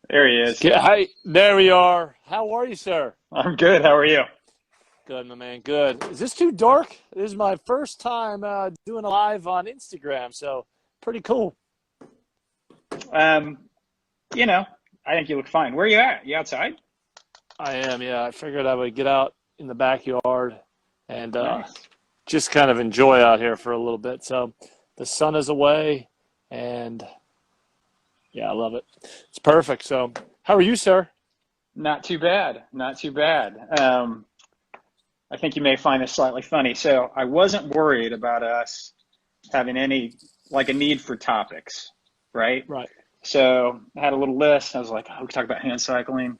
There he is. Hi, there we are. How are you, sir? I'm good. How are you? Good, my man. Good. Is this too dark? This is my first time doing a live on Instagram, so pretty cool. Um, you know, I think you look fine. Where are you at? You outside? I am, yeah. I figured I would get out in the backyard and Nice. just kind of enjoy out here for a little bit. So the sun is away, and yeah, I love it. It's perfect. So, how are you, sir? Not too bad. Not too bad. I think you may find this slightly funny. So I wasn't worried about us having a need for topics, right? Right. So I had a little list. I was like, oh, we could talk about hand cycling.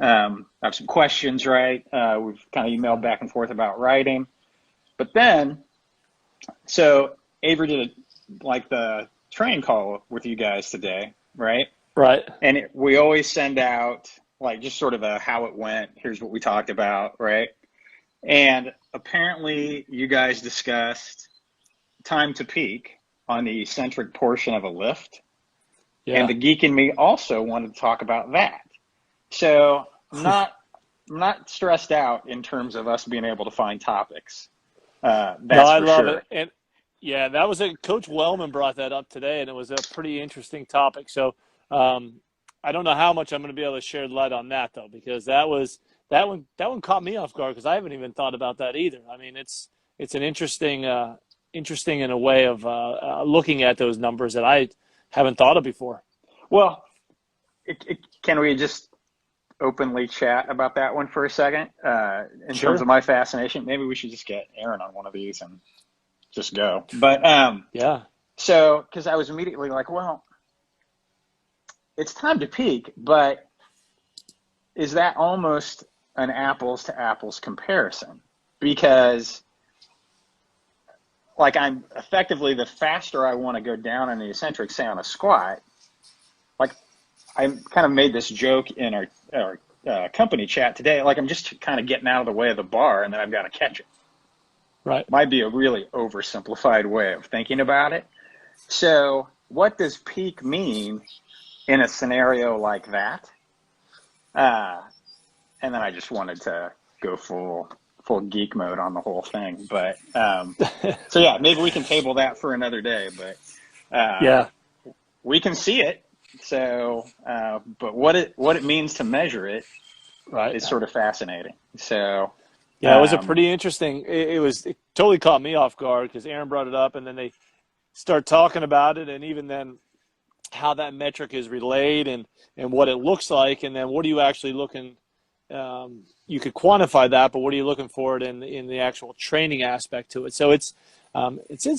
I have some questions, right? We've kind of emailed back and forth about writing. But then, so Avery did the train call with you guys today, right? Right. And we always send out just sort of a how it went. Here's what we talked about, right? And apparently you guys discussed time to peak on the eccentric portion of a lift. And Yeah. the geek in me also wanted to talk about that. So I'm not stressed out in terms of us being able to find topics. No, That's I for love it. sure. And yeah, that was Coach Wellman brought that up today, and it was a pretty interesting topic. So I don't know how much I'm going to be able to shed light on that though, because that one caught me off guard because I haven't even thought about that either. I mean, it's an interesting in a way of looking at those numbers that I haven't thought of before. Well, can we just openly chat about that one for a second? In terms Sure. of my fascination, maybe we should just get Aaron on one of these and just go. But Yeah. so because I was immediately like, well, it's time to peak, but is that almost an apples to apples comparison? Because I'm effectively, the faster I want to go down in the eccentric, say on a squat, like I kind of made this joke in our company chat today, I'm just kind of getting out of the way of the bar and then I've got to catch it. Right. Might be a really oversimplified way of thinking about it. So what does peak mean in a scenario like that? And then I just wanted to go full geek mode on the whole thing. But so yeah, maybe we can table that for another day. But Yeah. we can see it. So, but what it means to measure it Right. is sort of fascinating. So, Yeah, it was a pretty interesting. It totally caught me off guard because Aaron brought it up, and then they start talking about it, and even then how that metric is relayed and what it looks like, and then what are you actually looking. You could quantify that, but what are you looking for it in the actual training aspect to it? So it's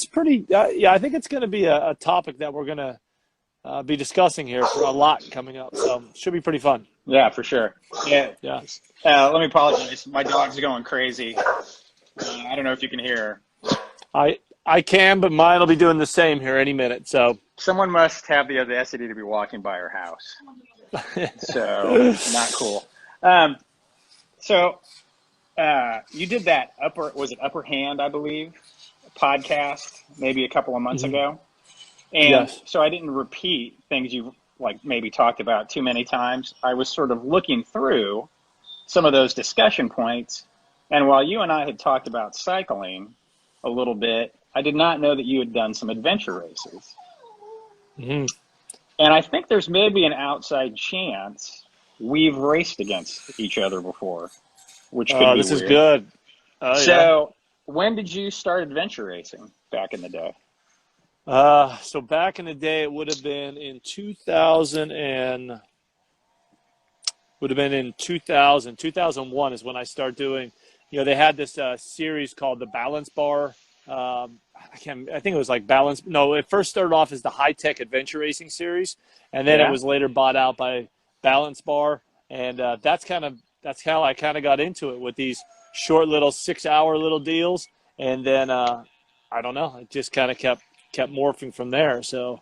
pretty. Yeah, I think it's going to be a topic that we're going to be discussing here for a lot coming up. So should be pretty fun. yeah, for sure. Yeah. Yeah. Let me apologize. My dog's going crazy. I don't know if you can hear her. I can, but mine will be doing the same here any minute. So Someone must have the audacity to be walking by her house. So not cool. So you did that upper hand, I believe, podcast maybe a couple of months mhm. ago. And Yes. so I didn't repeat things you maybe talked about too many times. I was sort of looking through some of those discussion points. And while you and I had talked about cycling a little bit, I did not know that you had done some adventure races. hmm And I think there's maybe an outside chance we've raced against each other before, which could be This is weird. good. Oh yeah. So when did you start adventure racing back in the day? So back in the day, it would have been in 2000 would have been in 2000, 2001 is when I started doing, they had this series called the Balance Bar. I think it was like Balance. No, it first started off as the High Tech Adventure Racing series, and then it Yeah. was later bought out by Balance Bar. And that's how I kind of got into it with these short little 6 hour little deals. And then, I don't know, it just kind of kept morphing from there. So,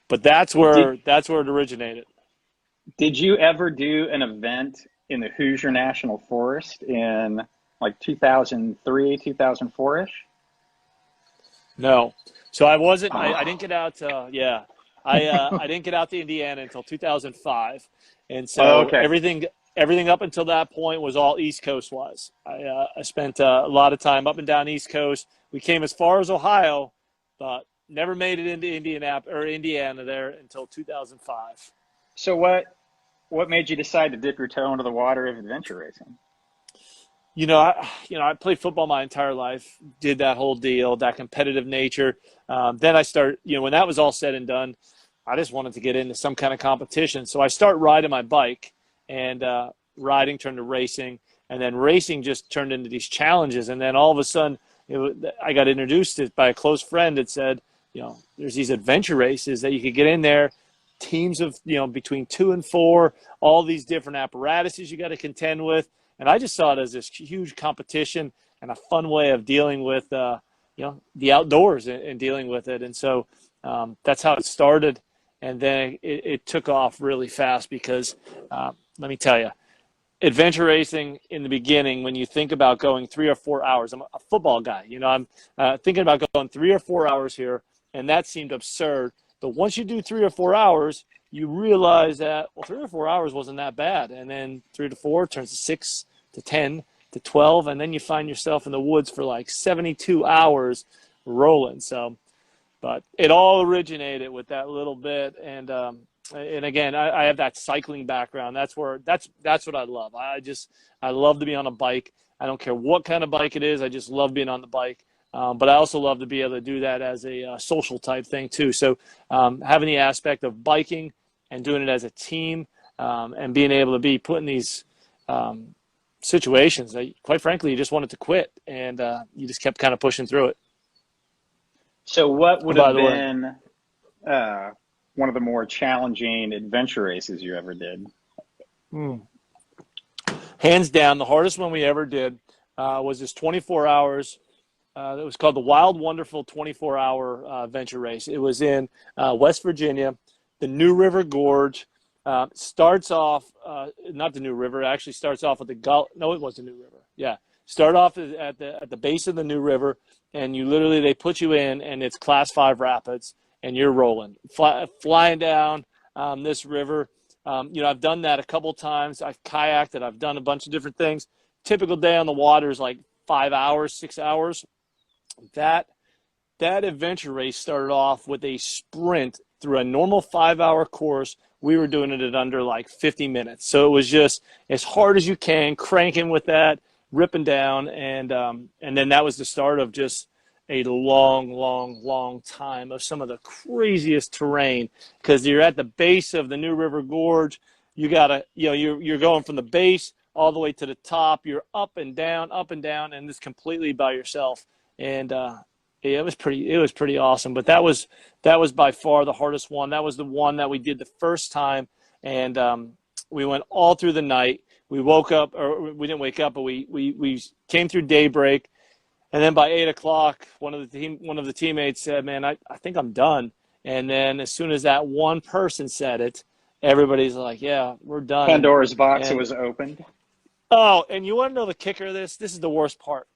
but Did that's where it originated. Did you ever do an event in the Hoosier National Forest in 2003, 2004-ish? No. So I wasn't, I Oh, didn't get out. Yeah. I didn't get out to Indiana until 2005, and Oh, so okay. everything up until that point was all East Coast wise. I spent a lot of time up and down East Coast. We came as far as Ohio, but never made it into Indiana there until 2005. So what made you decide to dip your toe into the water of adventure racing? I played football my entire life, did that whole deal, that competitive nature. Then I start, when that was all said and done, I just wanted to get into some kind of competition. So I start riding my bike, and riding turned to racing, and then racing just turned into these challenges. And then all of a sudden, I got introduced to by a close friend that said, there's these adventure races that you could get in there, teams of, between 2 and 4, all these different apparatuses you got to contend with. And I just saw it as this huge competition and a fun way of dealing with, the outdoors and dealing with it. And so that's how it started. And then it took off really fast because, let me tell you, adventure racing in the beginning, when you think about going 3 or 4 hours, I'm a football guy, I'm thinking about going 3 or 4 hours here, and that seemed absurd. But once you do 3 or 4 hours, you realize that, well, 3 or 4 hours wasn't that bad. And then 3 to 4 turns to 6 to 10 to 12. And then you find yourself in the woods for like 72 hours rolling. So, but it all originated with that little bit. And again, I have that cycling background. That's what I love. I love to be on a bike. I don't care what kind of bike it is. I just love being on the bike. But I also love to be able to do that as a social type thing too. So having the aspect of biking and doing it as a team, and being able to be put in these situations that, quite frankly, you just wanted to quit, and you just kept kind of pushing through it. So what Oh, would by have the way, been uh, one of the more challenging adventure races you ever did? hands down, the hardest one we ever did was this 24 hours. It was called the Wild Wonderful 24-hour venture race. It was in West Virginia, the New River Gorge. Starts off, not the New River, it actually starts off at the Gulf. No, it was the New River. Yeah. Start off at the base of the New River, and they put you in, and it's class 5 rapids, and you're rolling, flying down this river. I've done that a couple times. I've kayaked it. I've done a bunch of different things. Typical day on the water is like 5 hours, 6 hours. That adventure race started off with a sprint through a normal 5-hour course. We were doing it at under like 50 minutes. So it was just as hard as you can, cranking with that, ripping down, and then that was the start of just a long, long, long time of some of the craziest terrain, because you're at the base of the New River Gorge. You gotta, you're going from the base all the way to the top. You're up and down, and it's completely by yourself. And yeah, it was pretty awesome. But that was by far the hardest one. That was the one that we did the first time, and we went all through the night. We woke up, or we didn't wake up, but we came through daybreak, and then by 8 o'clock, one of the teammates said, "Man, I think I'm done." And then as soon as that one person said it, everybody's like, "Yeah, we're done." Pandora's box And was opened. oh, and you want to know the kicker of this? This is the worst part.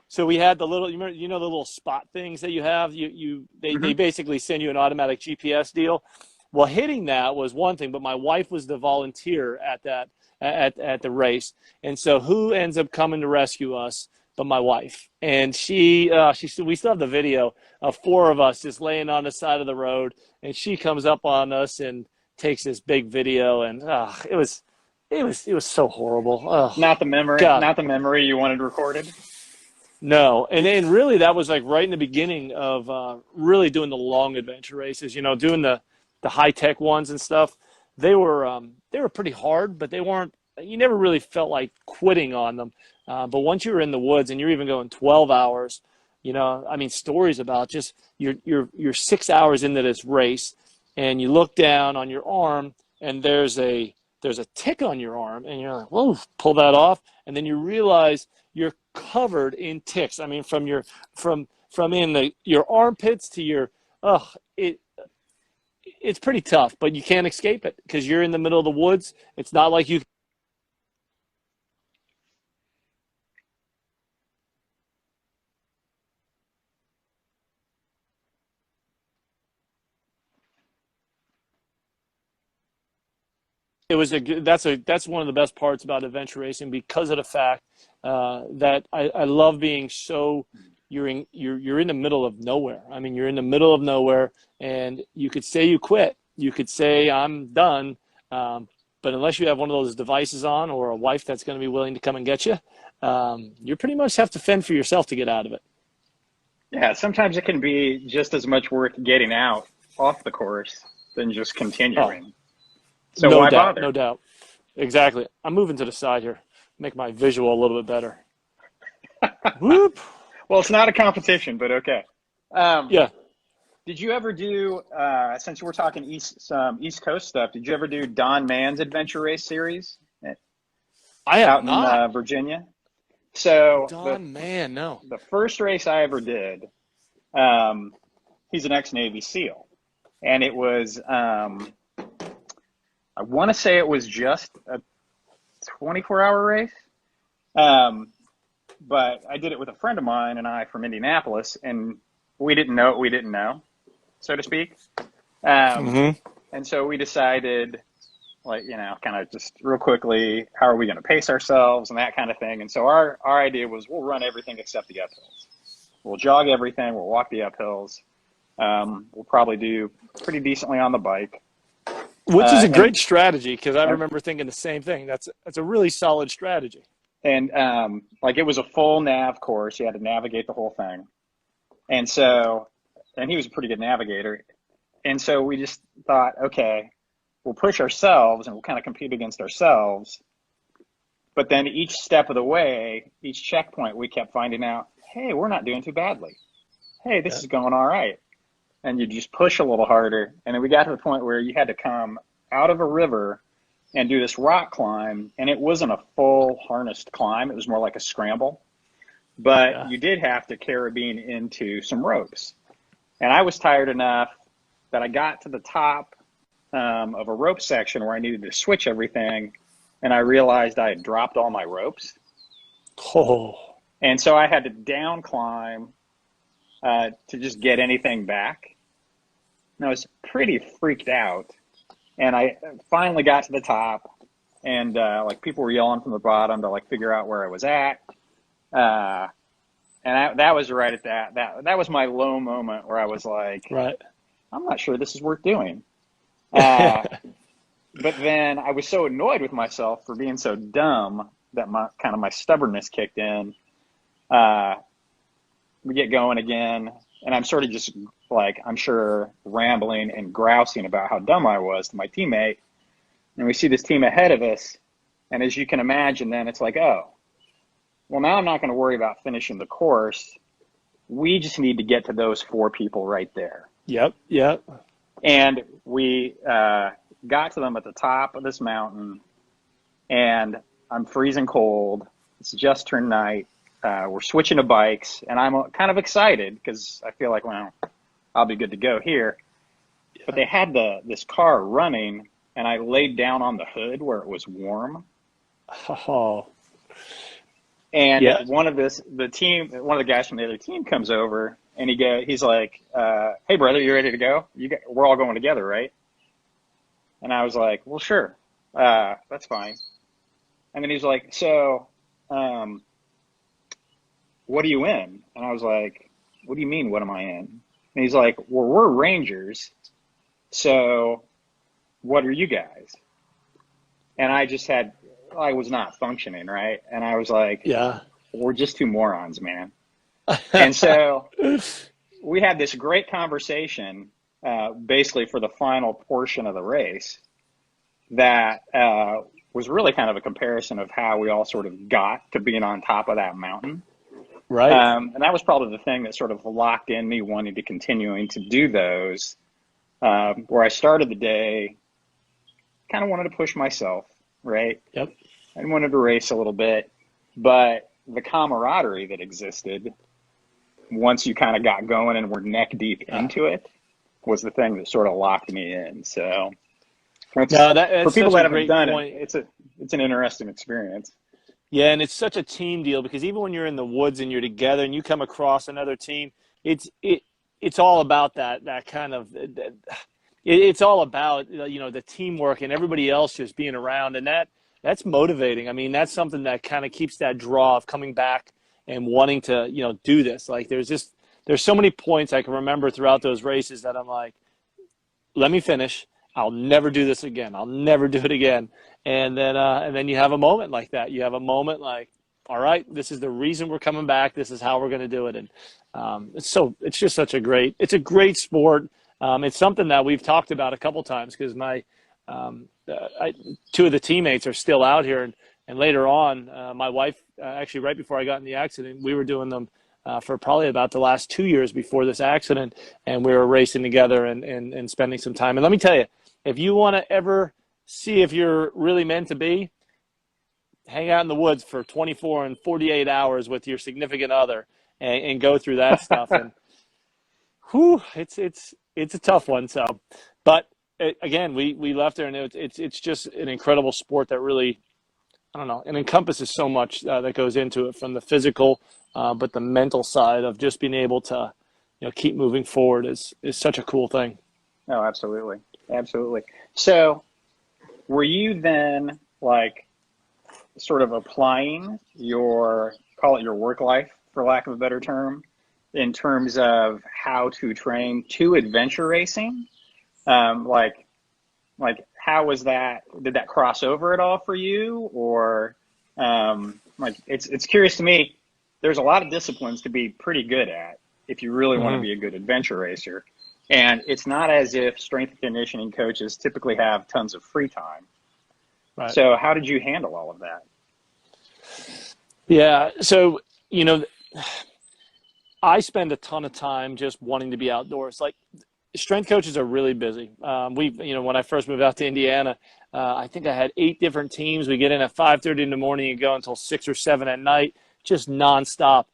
So we had the little, the little spot things that you have. They Hmm. basically send you an automatic GPS deal. Well, hitting that was one thing, but my wife was the volunteer at that at the race, and so who ends up coming to rescue us? But my wife, and we still have the video of 4 of us just laying on the side of the road, and she comes up on us and takes this big video, and it was so horrible. Oh God. Not the memory you wanted recorded. No, and really that was like right in the beginning of really doing the long adventure races. Doing the high tech ones and stuff. They were pretty hard, but they weren't. You never really felt like quitting on them. But once you were in the woods and you're even going 12 hours, I mean, stories about just you're 6 hours into this race, and you look down on your arm, and there's a tick on your arm, and you're like, whoa, pull that off, and then you realize you're covered in ticks. I mean, from your armpits to your it's pretty tough, but you can't escape it because you're in the middle of the woods. It's not like you. That's one of the best parts about adventure racing, because of the fact that I love being so you're in the middle of nowhere. I mean, you're in the middle of nowhere, and you could say you quit, you could say I'm done, but unless you have one of those devices on or a wife that's going to be willing to come and get you, you pretty much have to fend for yourself to get out of it. Yeah, sometimes it can be just as much work getting out off the course than just Oh, continuing. So no why doubt, bother? no doubt. Exactly. I'm moving to the side here, make my visual a little bit better. Whoop. Well, it's not a competition, but okay. Um, Yeah, did you ever do, since we're talking some East Coast stuff, did you ever do Don Mann's Adventure Race series I have out in not. Virginia? So Don Man, no. the first race I ever did, um, he's an ex-Navy SEAL, and it was, I want to say it was just a 24-hour race. Um, but I did it with a friend of mine and I from Indianapolis, and we didn't know what we didn't know, so to speak. Um, Mm-hmm. and so we decided, like, kind of just real quickly, how are we going to pace ourselves and that kind of thing. And so our idea was we'll run everything except the uphills. We'll jog everything. We'll walk the uphills. We'll probably do pretty decently on the bike. Which is a And great strategy, because I remember thinking the same thing. That's a really solid strategy. and like it was a full nav course. You had to navigate the whole thing. And so, and he was a pretty good navigator. And so we just thought, okay, we'll push ourselves and we'll kind of compete against ourselves. But then each step of the way, each checkpoint, we kept finding out, hey, we're not doing too badly. Hey, this Yeah. is going all right. And you just push a little harder. And then we got to the point where you had to come out of a river and do this rock climb. And it wasn't a full harnessed climb. It was more like a scramble. But Yeah. you did have to carabine into some ropes. And I was tired enough that I got to the top of a rope section where I needed to switch everything. And I realized I had dropped all my ropes. Oh. And so I had to down climb to just get anything back. And I was pretty freaked out. And I finally got to the top, and like people were yelling from the bottom to like figure out where I was at. That was right at that was my low moment where I was like, Right. I'm not sure this is worth doing. But then I was so annoyed with myself for being so dumb that my stubbornness kicked in. We get going again, and I'm sort of just like, I'm sure, rambling and grousing about how dumb I was to my teammate. And we see this team ahead of us, and as you can imagine, then it's like, oh, well, now I'm not going to worry about finishing the course. We just need to get to those 4 people right there. Yep. Yep. And we got to them at the top of this mountain, and I'm freezing cold. It's just turned night. We're switching to bikes, and I'm kind of excited because I feel like, well, I'll be good to go here. Yeah. But they had this car running, and I laid down on the hood where it was warm. Oh. And Yeah. one of the guys from the other team comes over, and he's like, "Hey, brother, you ready to go? We're all going together, right?" And I was like, "Well, sure, that's fine." And then he's like, "So, what are you in?" And I was like, "What do you mean, what am I in?" And he's like, "Well, we're Rangers, so what are you guys?" And I was not functioning, right? And I was like, Yeah. "We're just 2 morons, man." And so we had this great conversation, basically for the final portion of the race, that was really kind of a comparison of how we all sort of got to being on top of that mountain. Right. And that was probably the thing that sort of locked in me wanting to continuing to do those, where I started the day, kind of wanted to push myself, right? Yep. I wanted to race a little bit, but the camaraderie that existed once you kind of got going and were neck deep into it was the thing that sort of locked me in. So No, for that's people such a that haven't great done point. it, it's an interesting experience. Yeah, and it's such a team deal, because even when you're in the woods and you're together and you come across another team, it's all about that kind of it's all about, the teamwork and everybody else just being around, and that's motivating. I mean, that's something that kind of keeps that draw of coming back and wanting to, do this. Like there's so many points I can remember throughout those races that I'm like, let me finish. I'll never do this again. I'll never do it again. And then you have a moment like that. You have a moment like, all right, this is the reason we're coming back. This is how we're going to do it. And it's just such a great sport. It's something that we've talked about a couple times because two of the teammates are still out here. And later on, my wife, actually right before I got in the accident, we were doing them for probably about the last 2 years before this accident. And we were racing together and spending some time. And let me tell you, if you want to ever see if you're really meant to be, hang out in the woods for 24 and 48 hours with your significant other and go through that stuff. And whew, it's a tough one. So, but again, we left there, and it's just an incredible sport that really, I don't know, it encompasses so much that goes into it, from the physical, but the mental side of just being able to, keep moving forward is such a cool thing. No, absolutely. Absolutely. So were you then like sort of applying call it your work life, for lack of a better term, in terms of how to train to adventure racing? Like how was that? Did that cross over at all for you? Or it's curious to me. There's a lot of disciplines to be pretty good at if you really want to be a good adventure racer. And it's not as if strength and conditioning coaches typically have tons of free time. Right. So how did you handle all of that? Yeah. So, I spend a ton of time just wanting to be outdoors. Like, strength coaches are really busy. When I first moved out to Indiana, I think I had 8 different teams. We get in at 5:30 in the morning and go until 6 or 7 at night, just nonstop.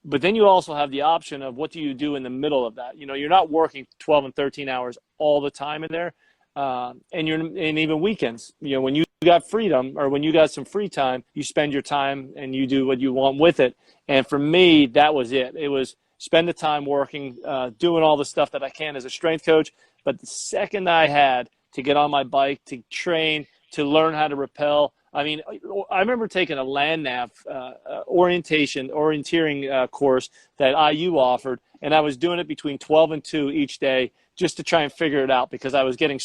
But then you also have the option of what do you do in the middle of that? You're not working 12 and 13 hours all the time in there. And even weekends, when you got freedom, or when you got some free time, you spend your time and you do what you want with it. And for me, that was it. It was spend the time working, doing all the stuff that I can as a strength coach. But the second I had to get on my bike, to train, to learn how to rappel, I mean, I remember taking a land nav orienteering course that IU offered, and I was doing it between 12 and 2 each day just to try and figure it out, because I was getting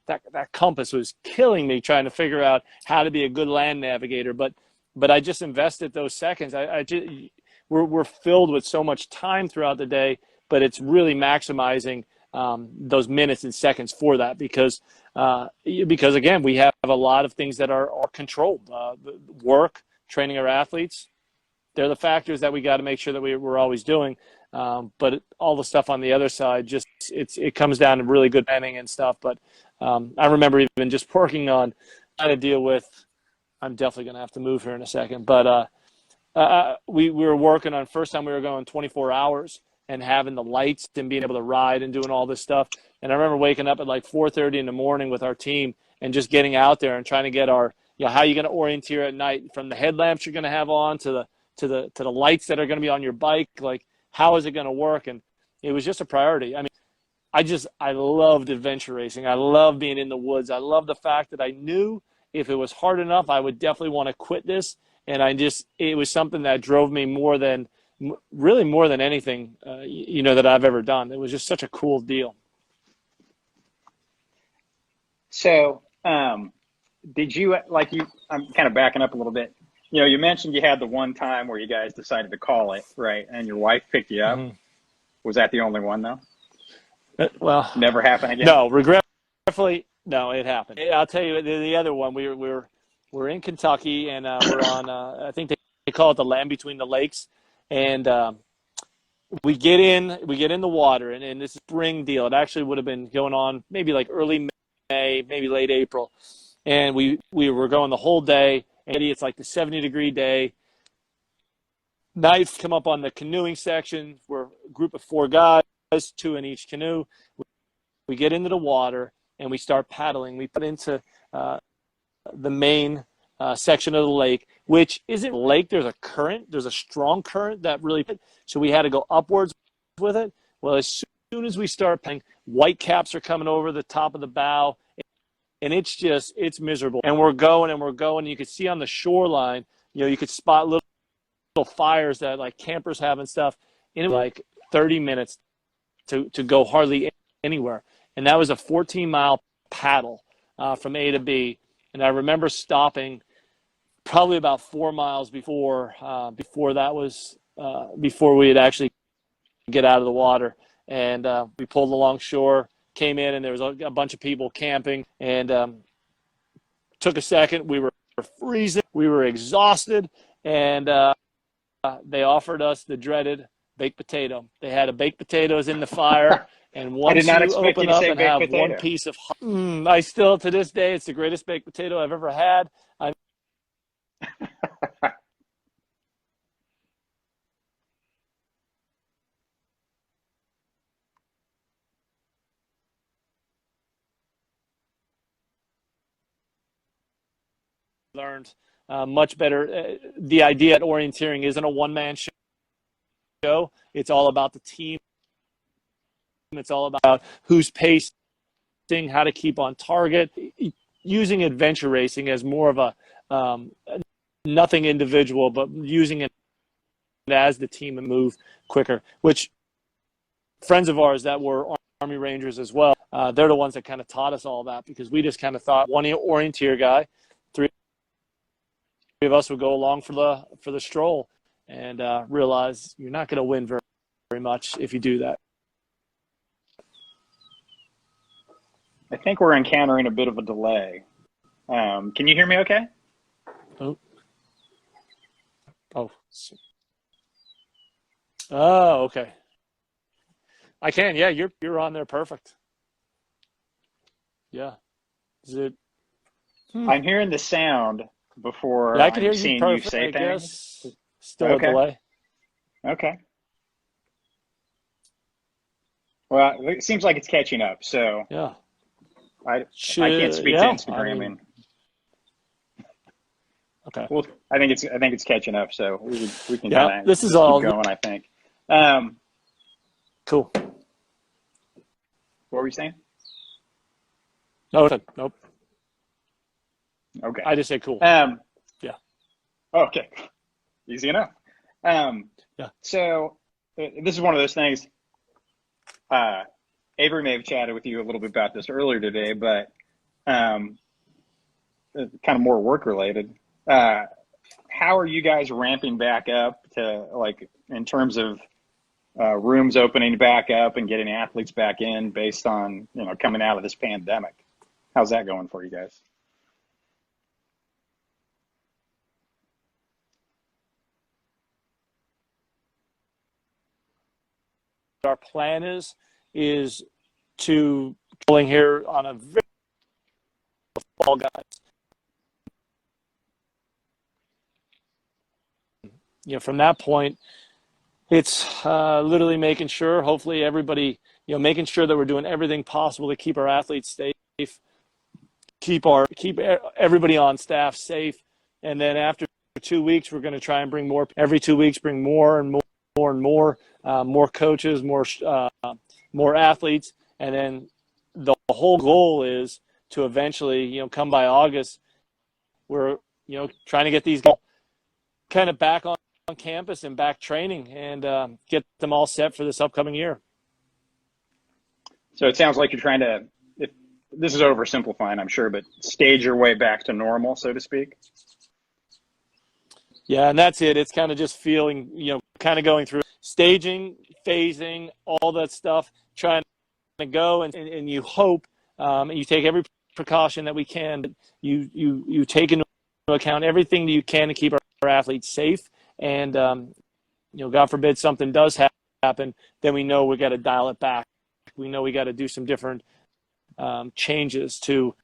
that compass was killing me trying to figure out how to be a good land navigator. But I just invested those seconds. We're filled with so much time throughout the day, but it's really maximizing those minutes and seconds for that, because again, we have a lot of things that are controlled. Work, training our athletes, they're the factors that we got to make sure that we're always doing. But all the stuff on the other side, just it comes down to really good planning and stuff. But I remember even just working on how to deal with, I'm definitely going to have to move here in a second, but we were working on, first time we were going 24 hours and having the lights and being able to ride and doing all this stuff. And I remember waking up at like 4:30 in the morning with our team and just getting out there and trying to get our, how you're going to orienteer at night, from the headlamps you're going to have on to the lights that are going to be on your bike. Like, how is it going to work? And it was just a priority. I mean, I loved adventure racing. I love being in the woods. I love the fact that I knew if it was hard enough, I would definitely want to quit this. And it was something that drove me more than anything, that I've ever done. It was just such a cool deal. So, did you, I'm kind of backing up a little bit. You mentioned you had the one time where you guys decided to call it, right? And your wife picked you up. Mm-hmm. Was that the only one, though? Well, never happened again? No, regretfully, no, it happened. I'll tell you the other one. We're in Kentucky, and we're on, I think they call it the Land Between the Lakes. And we get in the water, and this spring deal. It actually would have been going on maybe like early May, maybe late April. And we were going the whole day. And it's like the 70-degree day. Nights come up on the canoeing section. We're a group of 4 guys, 2 in each canoe. We get into the water, and we start paddling. We put into the main section of the lake, which isn't a lake. There's a current. There's a strong current that really – so we had to go upwards with it. Well, as soon as we start playing, white caps are coming over the top of the bow, and it's miserable. And we're going and we're going. And you could see on the shoreline, you could spot little fires that like campers have and stuff. And it was like 30 minutes to go hardly anywhere. And that was a 14-mile paddle from A to B. And I remember stopping probably about 4 miles before we had actually get out of the water. And we pulled along shore, came in, and there was a bunch of people camping. And took a second. We were freezing. We were exhausted. And they offered us the dreaded baked potato. They had baked potatoes in the fire. And once you open up and have one piece of I still, to this day, it's the greatest baked potato I've ever had. Learned much better. The idea at orienteering isn't a one-man show. It's all about the team. It's all about who's pacing, how to keep on target, using adventure racing as more of a nothing individual, but using it as the team and move quicker, which friends of ours that were Army Rangers as well, they're the ones that kind of taught us all that, because we just kind of thought one orienteer guy, three of us would go along for the stroll, and realize you're not going to win very much if you do that. I think we're encountering a bit of a delay. Can you hear me okay? Oh, okay. I can. Yeah, you're on there perfect. Yeah. Is it? I'm hearing the sound before I can hear seeing you perfect, you say things. Still a delay. Okay. Well, it seems like it's catching up. So yeah. I can't speak to Instagram. Okay. Well, I think it's catching up, so we can kind of this is all keep going. I think. Cool. What were you saying? No, nope. Okay. I just say cool. Yeah. Okay. Easy enough. Yeah. So this is one of those things. Avery may have chatted with you a little bit about this earlier today, but kind of more work related. How are you guys ramping back up to, like, in terms of rooms opening back up and getting athletes back in based on, coming out of this pandemic? How's that going for you guys? Our plan is to pulling here on a very fall guys. From that point, it's literally making sure, hopefully everybody, making sure that we're doing everything possible to keep our athletes safe, keep everybody on staff safe, and then after 2 weeks, we're going to try and bring more. Every 2 weeks, bring more and more coaches, more athletes, and then the whole goal is to eventually, come by August, we're trying to get these guys kind of back on campus and back training, and get them all set for this upcoming year. So it sounds like you're trying to, this is oversimplifying, I'm sure, but stage your way back to normal, so to speak. Yeah, and that's it. It's kind of just feeling, kind of going through staging, phasing, all that stuff, trying to go, and you hope, and you take every precaution that we can, but you take into account everything that you can to keep our athletes safe. And, God forbid something does happen, then we know we got to dial it back. We know we got to do some different changes to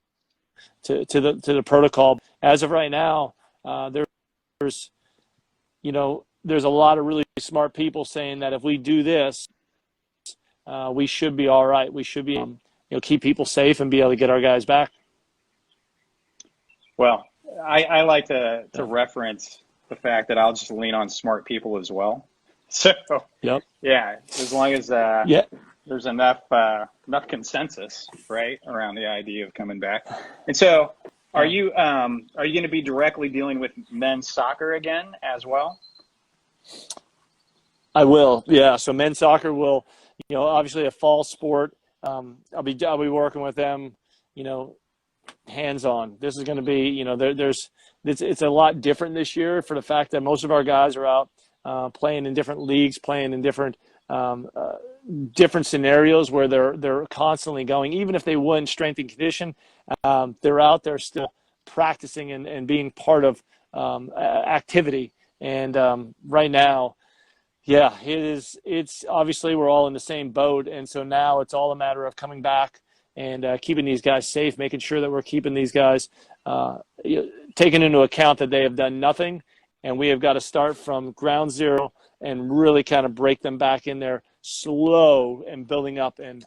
the protocol. As of right now, there's a lot of really smart people saying that if we do this, we should be all right. We should be, keep people safe and be able to get our guys back. Well, I like to reference the fact that I'll just lean on smart people as well. So, yep. Yeah, as long as there's enough consensus, right, around the idea of coming back. And so, are you going to be directly dealing with men's soccer again as well? I will, yeah. So men's soccer will, obviously a fall sport. I'll be working with them, hands on. This is going to be, it's a lot different this year for the fact that most of our guys are out playing in different leagues, playing in different scenarios where they're constantly going. Even if they win strength and condition, they're out there still practicing and being part of activity. And right now, yeah, it's obviously we're all in the same boat. And so now it's all a matter of coming back and keeping these guys safe, making sure that we're keeping these guys taking into account that they have done nothing. And we have got to start from ground zero and really kind of break them back in there slow and building up and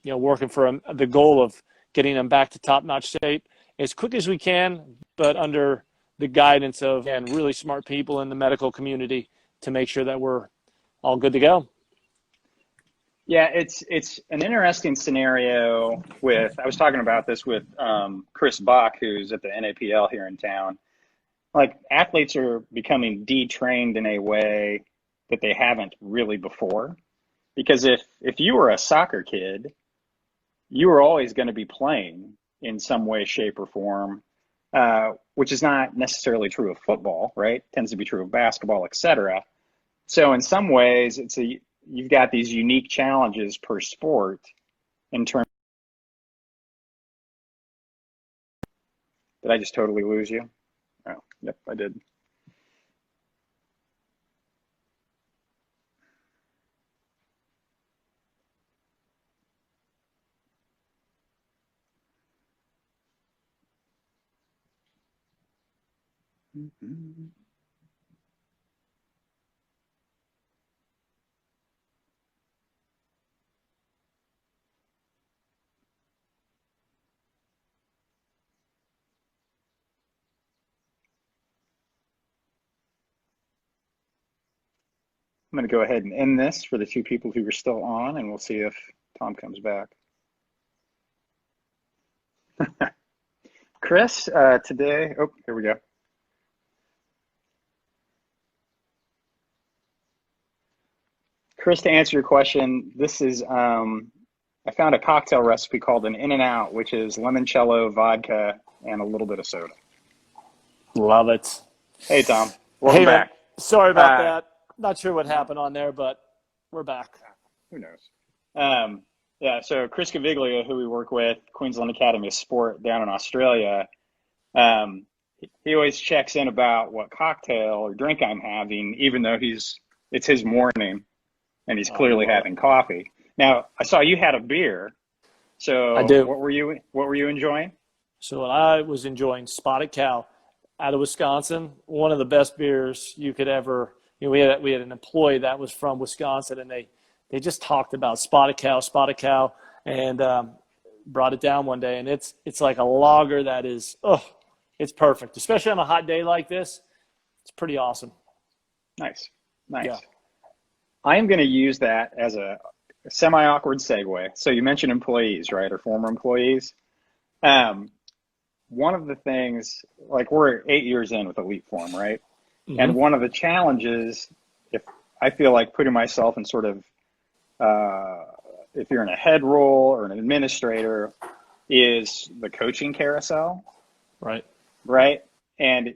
working for the goal of getting them back to top-notch shape as quick as we can, but under the guidance of really smart people in the medical community to make sure that we're all good to go. Yeah, it's an interesting scenario I was talking about this with Chris Bach, who's at the NAPL here in town. Like, athletes are becoming detrained in a way that they haven't really before. Because if you were a soccer kid, you were always going to be playing in some way, shape, or form, which is not necessarily true of football, right? Tends to be true of basketball, etc. So in some ways, you've got these unique challenges per sport in terms. Did I just totally lose you? Oh, yep, I did. I'm going to go ahead and end this for the two people who are still on, and we'll see if Tom comes back. Chris, today, oh, here we go. Chris, to answer your question, this is, I found a cocktail recipe called an In-N-Out, which is limoncello, vodka, and a little bit of soda. Love it. Hey, Tom. Welcome back. Sorry about that. Not sure what happened on there, but we're back. Who knows? Yeah, so Chris Caviglia, who we work with, Queensland Academy of Sport down in Australia, he always checks in about what cocktail or drink I'm having, even though it's his morning and he's clearly having coffee. Now, I saw you had a beer. So I do. What were you enjoying? So I was enjoying Spotted Cow out of Wisconsin, one of the best beers you could ever. We had an employee that was from Wisconsin, and they just talked about Spotted Cow, and brought it down one day, and it's like a lager that is it's perfect, especially on a hot day like this. It's pretty awesome. Nice. Yeah. I am going to use that as a semi-awkward segue. So you mentioned employees, right, or former employees. One of the things, like, we're 8 years in with EliteForm, right? Mm-hmm. And one of the challenges, if I feel like putting myself in sort of, if you're in a head role or an administrator, is the coaching carousel. Right. Right. And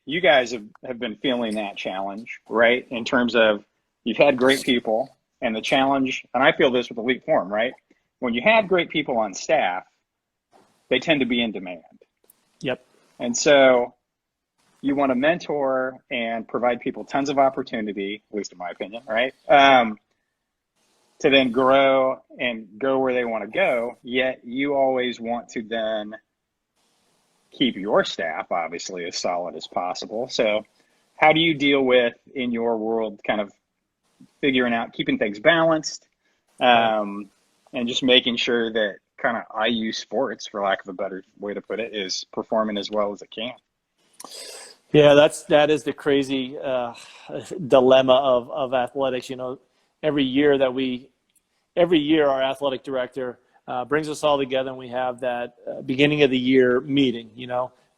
you guys have been feeling that challenge, right? In terms of, you've had great people, and the challenge, and I feel this with EliteForm, right? When you have great people on staff, they tend to be in demand. Yep. And so you want to mentor and provide people tons of opportunity, at least in my opinion, right? To then grow and go where they want to go, yet you always want to then keep your staff obviously as solid as possible. So how do you deal with, in your world, kind of figuring out, keeping things balanced, and just making sure that kind of IU sports, for lack of a better way to put it, is performing as well as it can? Yeah, that is the crazy dilemma of athletics. Every year that we every year our athletic director brings us all together, and we have that beginning of the year meeting,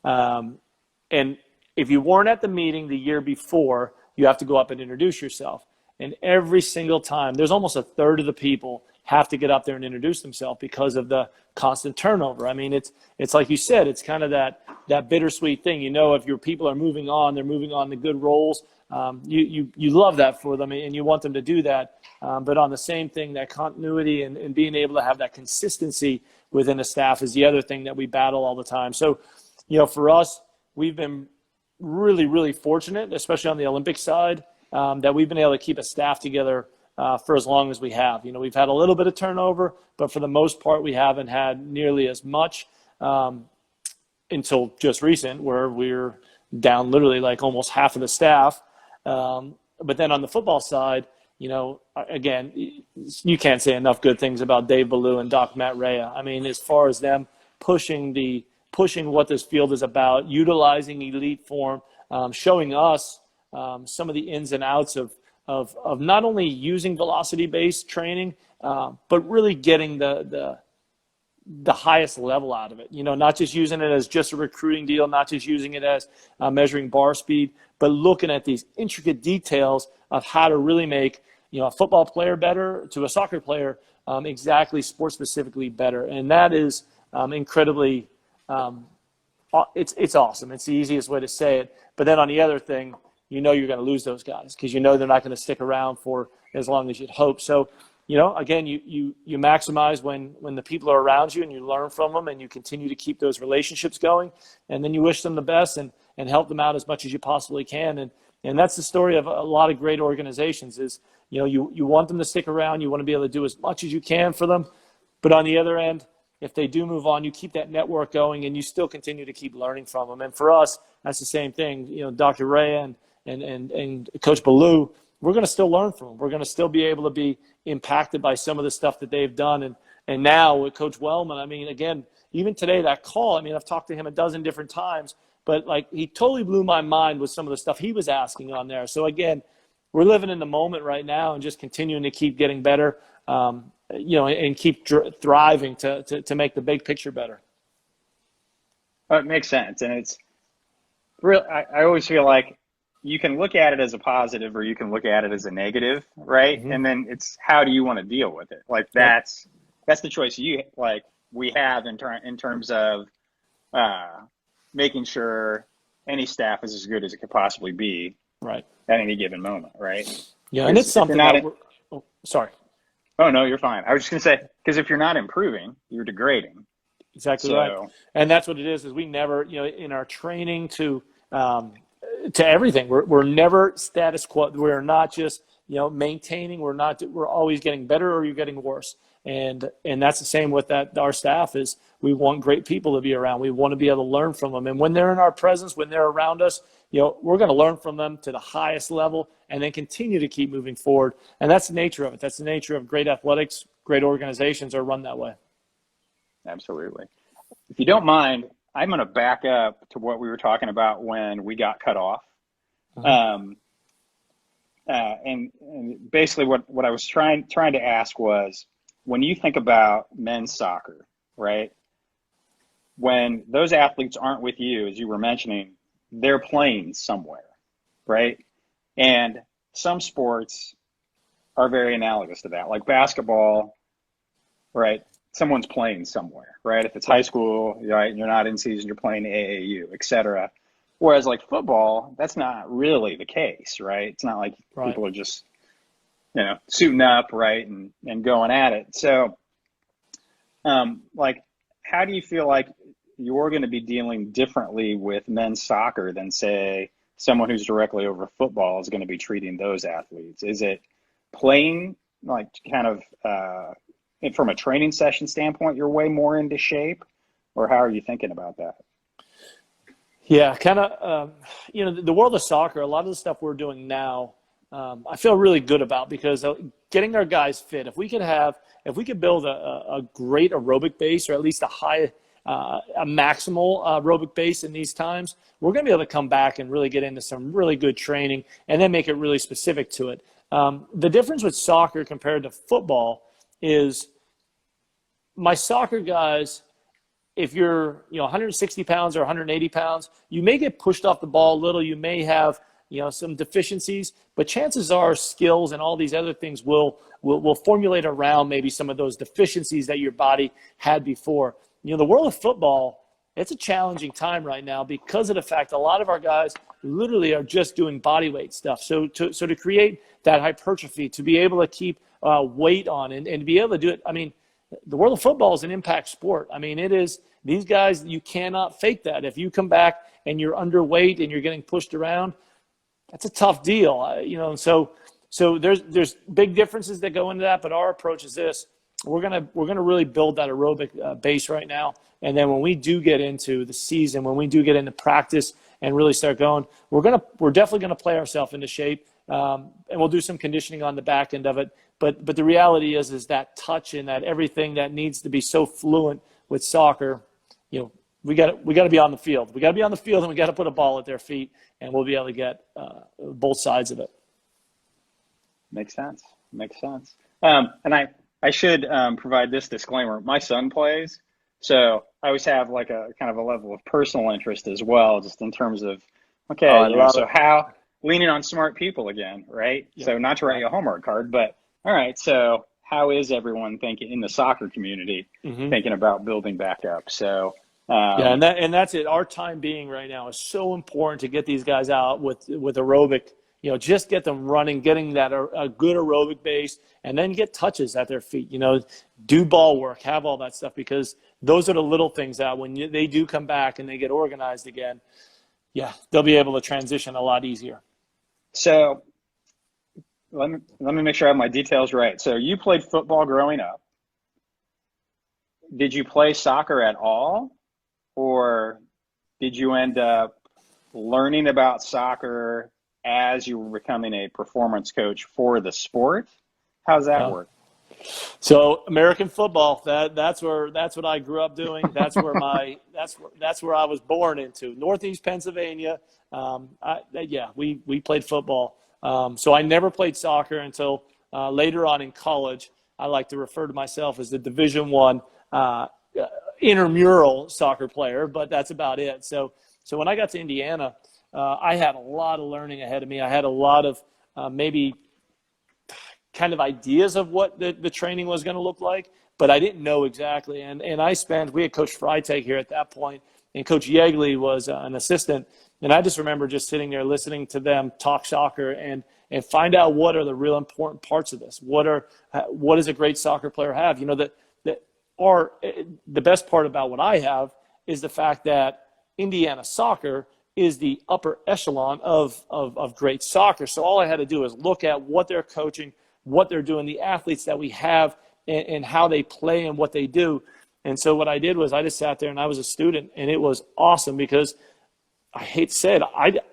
and if you weren't at the meeting the year before, you have to go up and introduce yourself. And every single time, there's almost a third of the people have to get up there and introduce themselves because of the constant turnover. I mean, it's like you said, it's kind of that bittersweet thing. If your people are moving on, they're moving on to good roles. You love that for them, and you want them to do that. But on the same thing, that continuity and being able to have that consistency within a staff is the other thing that we battle all the time. So, for us, we've been really, really fortunate, especially on the Olympic side, that we've been able to keep a staff together for as long as we have. We've had a little bit of turnover, but for the most part, we haven't had nearly as much until just recent, where we're down literally like almost half of the staff. But then on the football side, again, you can't say enough good things about Dave Ballou and Doc Matt Rea. I mean, as far as them pushing what this field is about, utilizing EliteForm, showing us some of the ins and outs of not only using velocity-based training, but really getting the highest level out of it. Not just using it as just a recruiting deal, not just using it as measuring bar speed, but looking at these intricate details of how to really make a football player better to a soccer player, exactly sport specifically better. And that is incredibly it's awesome. It's the easiest way to say it. But then on the other thing, you're going to lose those guys because they're not going to stick around for as long as you'd hope. So, again, you maximize when the people are around you and you learn from them and you continue to keep those relationships going, and then you wish them the best and help them out as much as you possibly can. And that's the story of a lot of great organizations is, you want them to stick around. You want to be able to do as much as you can for them. But on the other end, if they do move on, you keep that network going and you still continue to keep learning from them. And for us, that's the same thing. Dr. Ray and Coach Ballou, we're going to still learn from them. We're going to still be able to be impacted by some of the stuff that they've done. And now with Coach Wellman, I mean, again, even today, that call, I mean, I've talked to him a dozen different times, but he totally blew my mind with some of the stuff he was asking on there. So again, we're living in the moment right now and just continuing to keep getting better, and keep thriving to make the big picture better. Well, it makes sense. And it's real. I always feel like you can look at it as a positive or you can look at it as a negative, right? Mm-hmm. And then it's how do you want to deal with it? That's the choice we have in terms of making sure any staff is as good as it could possibly be, right, at any given moment, right? Yeah, and it's something sorry. Oh, no, you're fine. I was just going to say, because if you're not improving, you're degrading. Exactly right. And that's what it is we never, in our training to everything, we're never status quo. We're not just, maintaining. We're always getting better or you're getting worse. And that's the same with our staff is we want great people to be around. We want to be able to learn from them. And when they're in our presence, when they're around us, we're going to learn from them to the highest level and then continue to keep moving forward. And that's the nature of it. That's the nature of great athletics. Great organizations are run that way. Absolutely. If you don't mind, I'm going to back up to what we were talking about when we got cut off. Uh-huh. And basically what I was trying to ask was, when you think about men's soccer, right? When those athletes aren't with you, as you were mentioning, they're playing somewhere, right? And some sports are very analogous to that, like basketball, right? Someone's playing somewhere, right? If it's high school, right, and you're not in season, you're playing AAU, et cetera. Whereas like football, that's not really the case, right? It's not like people are just, suiting up, right, and going at it. So, how do you feel like you're going to be dealing differently with men's soccer than, say, someone who's directly over football is going to be treating those athletes? Is it playing, from a training session standpoint, you're way more into shape? Or how are you thinking about that? Yeah, the world of soccer, a lot of the stuff we're doing now, I feel really good about because getting our guys fit, if we could build a great aerobic base or at least a maximal aerobic base in these times, we're going to be able to come back and really get into some really good training and then make it really specific to it. The difference with soccer compared to football is my soccer guys, if you're 160 pounds or 180 pounds, you may get pushed off the ball a little. You may have some deficiencies, but chances are skills and all these other things will formulate around maybe some of those deficiencies that your body had before. The world of football, it's a challenging time right now because of the fact a lot of our guys literally are just doing body weight stuff. So to create that hypertrophy, to be able to keep weight on and to be able to do it, I mean, the world of football is an impact sport. I mean, it is. These guys, you cannot fake that. If you come back and you're underweight and you're getting pushed around, that's a tough deal. So there's big differences that go into that. But our approach is this: we're gonna really build that aerobic base right now, and then when we do get into the season, when we do get into practice and really start going, we're definitely gonna play ourselves into shape, and we'll do some conditioning on the back end of it. But the reality is that touch and that everything that needs to be so fluent with soccer. We got to be on the field. We got to be on the field, and we got to put a ball at their feet, and we'll be able to get both sides of it. Makes sense. And I should provide this disclaimer. My son plays, so I always have like a kind of a level of personal interest as well, just in terms of how leaning on smart people again, right? Yeah. So not to write you a homework card, but all right. So how is everyone thinking in the soccer community thinking about building back up? So. And that's it. Our time being right now is so important to get these guys out with aerobic. Just get them running, getting that a good aerobic base, and then get touches at their feet. Do ball work, have all that stuff, because those are the little things that when they do come back and they get organized again, they'll be able to transition a lot easier. So let me make sure I have my details right. So you played football growing up. Did you play soccer at all? Or did you end up learning about soccer as you were becoming a performance coach for the sport? How's that work? So American football, that's what I grew up doing. That's where that's where I was born into. Northeast Pennsylvania. We played football. So I never played soccer until later on in college. I like to refer to myself as the Division I intramural soccer player, but that's about it. So when I got to Indiana, I had a lot of learning ahead of me. I had a lot of maybe kind of ideas of what the training was going to look like, but I didn't know exactly. And we had Coach Freitag here at that point, and Coach Yeagley was an assistant. And I just remember just sitting there listening to them talk soccer and find out what are the real important parts of this. What does a great soccer player have? The best part about what I have is the fact that Indiana soccer is the upper echelon of great soccer. So all I had to do is look at what they're coaching, what they're doing, the athletes that we have, and how they play and what they do. And so what I did was I just sat there and I was a student, and it was awesome because I hate to say it,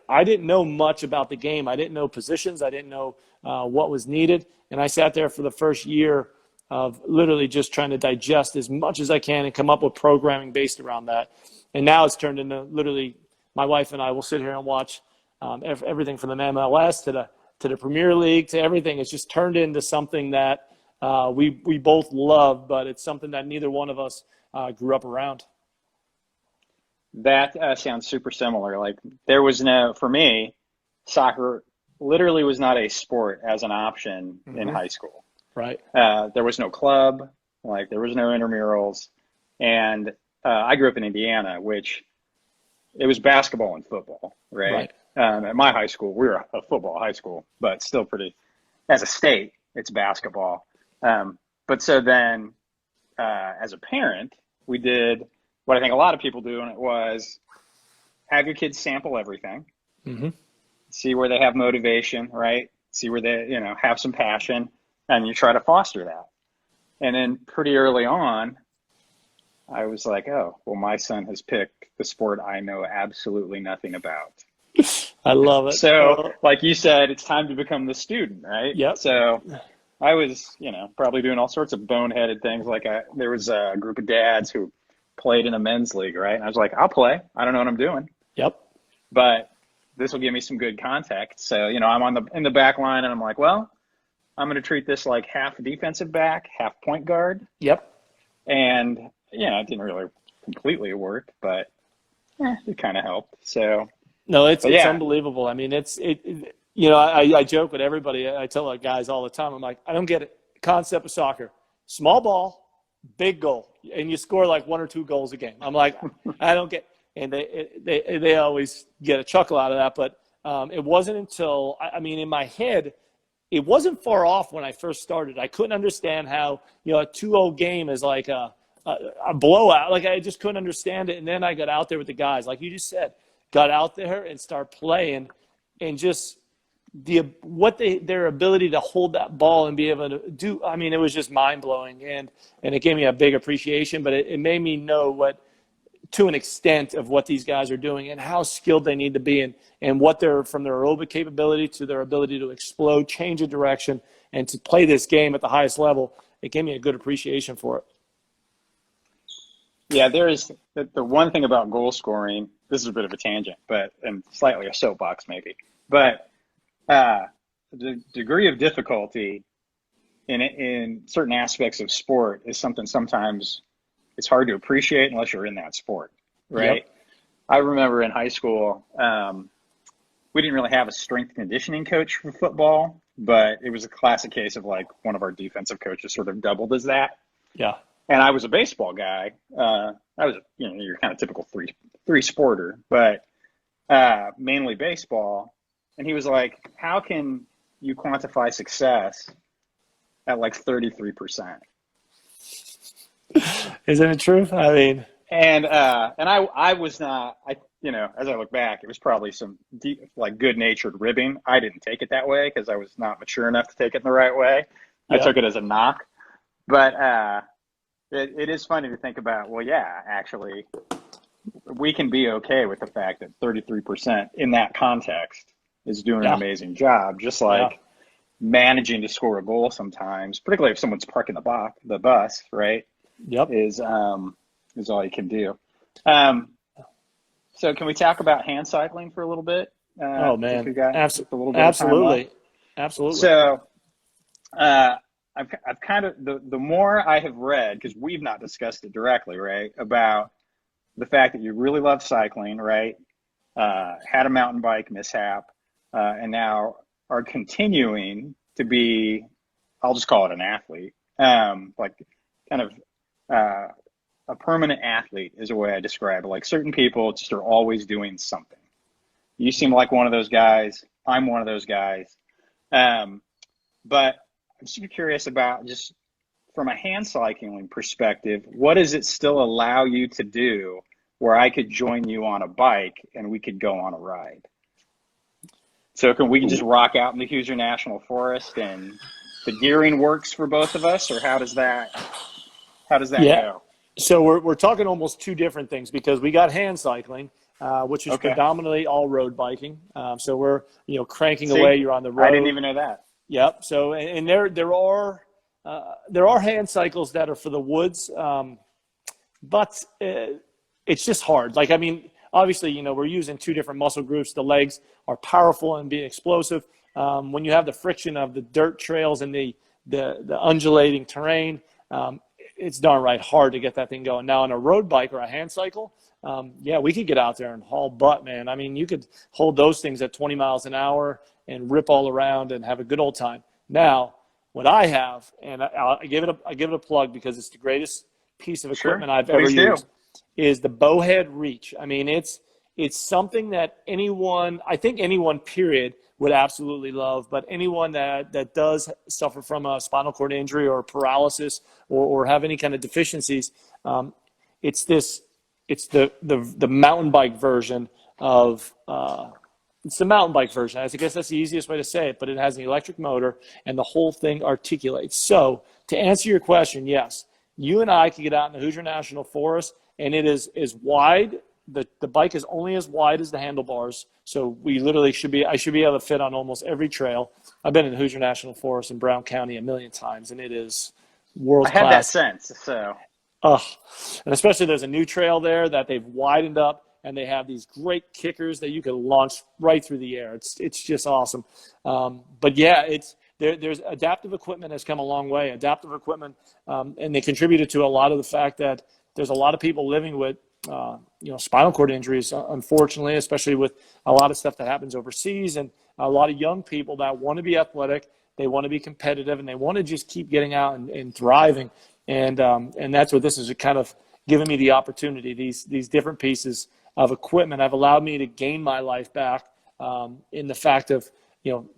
I didn't know much about the game. I didn't know positions. I didn't know what was needed. And I sat there for the first year of literally just trying to digest as much as I can and come up with programming based around that. And now it's turned into literally my wife and I will sit here and watch everything from the MLS to the Premier League to everything. It's just turned into something that we both love, but it's something that neither one of us grew up around. That sounds super similar. Like for me, soccer literally was not a sport as an option in high school. Right. There was no club, there was no intramurals. And I grew up in Indiana, which it was basketball and football, right? At my high school, we were a football high school, but still as a state, it's basketball. But so then as a parent, we did what I think a lot of people do, and it was have your kids sample everything, see where they have motivation, right? See where they, have some passion, and you try to foster that. And then pretty early on, I was like, oh, well, my son has picked the sport I know absolutely nothing about. I love it. So like you said, it's time to become the student, right? Yep. So I was, probably doing all sorts of boneheaded things. There was a group of dads who played in the men's league, right? And I was like, I'll play. I don't know what I'm doing. Yep. But this will give me some good context. So, I'm in the back line, and I'm like, well, I'm going to treat this like half defensive back, half point guard. Yep. And, it didn't really completely work, but it kind of helped. So, No, it's but yeah, unbelievable. I mean, I joke with everybody. I tell our guys all the time, I'm like, I don't get it. Concept of soccer, small ball, big goal, and you score like 1 or 2 goals a game. I'm like, I don't get, and they always get a chuckle out of that. But it wasn't until, in my head, it wasn't far off when I first started. I couldn't understand how, a 2-0 game is like a blowout. Like, I just couldn't understand it. And then I got out there with the guys, like you just said, got out there and start playing, and just their ability to hold that ball and be able to do. I mean, it was just mind blowing, and it gave me a big appreciation. But it made me know to an extent of what these guys are doing and how skilled they need to be, and what from their aerobic capability to their ability to explode, change of direction, and to play this game at the highest level. It gave me a good appreciation for it. Yeah, there is the one thing about goal scoring. This is a bit of a tangent, and slightly a soapbox maybe. But the degree of difficulty in certain aspects of sport is something sometimes it's hard to appreciate unless you're in that sport, right? Yep. I remember in high school, we didn't really have a strength conditioning coach for football, but it was a classic case of like one of our defensive coaches sort of doubled as that. Yeah. And I was a baseball guy. I was, your kind of typical three sporter, but mainly baseball. And he was like, how can you quantify success at like 33%? Isn't it true? I mean, and I was not, as I look back, it was probably some deep, like good-natured ribbing. I didn't take it that way because I was not mature enough to take it in the right way. Yeah. I took it as a knock, but it is funny to think about. Well, yeah, actually, we can be okay with the fact that 33% in that context is doing an amazing job, just like managing to score a goal sometimes, particularly if someone's parking the bus, right? Yep. Is all you can do. So can we talk about hand cycling for a little bit? Oh man, absolutely. So I've kind of the more I have read, because we've not discussed it directly, right, about the fact that you really love cycling, right? Had a mountain bike mishap, and now are continuing to be, I'll just call it an athlete, like kind of a permanent athlete is a way I describe it. Like certain people just are always doing something. You seem like one of those guys. I'm one of those guys. But I'm super curious about, just from a hand cycling perspective, what does it still allow you to do where I could join you on a bike and we could go on a ride? So can we just rock out in the Hoosier National Forest and the gearing works for both of us, or how does that go? So we're talking almost two different things, because we got hand cycling, which is predominantly all road biking. So we're cranking away. You're on the road. I didn't even know that. Yep. So and there are hand cycles that are for the woods, but it's just hard. Like, I mean, obviously, we're using two different muscle groups. The legs are powerful and being explosive. When you have the friction of the dirt trails and the undulating terrain, it's darn right hard to get that thing going. Now, on a road bike or a hand cycle, we could get out there and haul butt, man. I mean, you could hold those things at 20 miles an hour and rip all around and have a good old time. Now, what I have, and I give it a plug because it's the greatest piece of equipment I've ever used, is the Bowhead Reach. I mean, it's something that anyone period would absolutely love, but anyone that does suffer from a spinal cord injury or paralysis or have any kind of deficiencies, it's the mountain bike version of it's the mountain bike version. I guess that's the easiest way to say it, but it has an electric motor and the whole thing articulates. So to answer your question, yes, you and I can get out in the Hoosier National Forest, and it is wide. The bike is only as wide as the handlebars, so we literally I should be able to fit on almost every trail. I've been in the Hoosier National Forest in Brown County a million times, and it is world class. I had that sense, so. And especially there's a new trail there that they've widened up, and they have these great kickers that you can launch right through the air. It's just awesome. But yeah, there's adaptive equipment has come a long way. Adaptive equipment, and they contributed to a lot of the fact that there's a lot of people living with spinal cord injuries, unfortunately, especially with a lot of stuff that happens overseas, and a lot of young people that want to be athletic, they want to be competitive, and they want to just keep getting out and thriving. And that's what this is kind of giving me the opportunity. These different pieces of equipment have allowed me to gain my life back, in the fact of,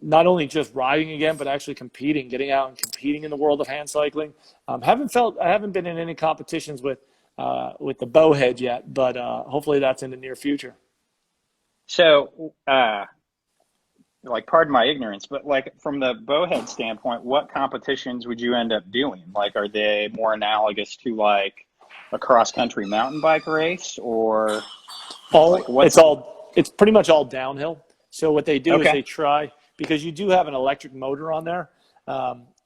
not only just riding again, but actually competing, getting out and competing in the world of hand cycling. I haven't been in any competitions with the bowhead yet, but hopefully that's in the near future. So, pardon my ignorance, but from the bowhead standpoint, what competitions would you end up doing? Are they more analogous to a cross-country mountain bike race, or it's pretty much all downhill. So what they do is they try, because you do have an electric motor on there.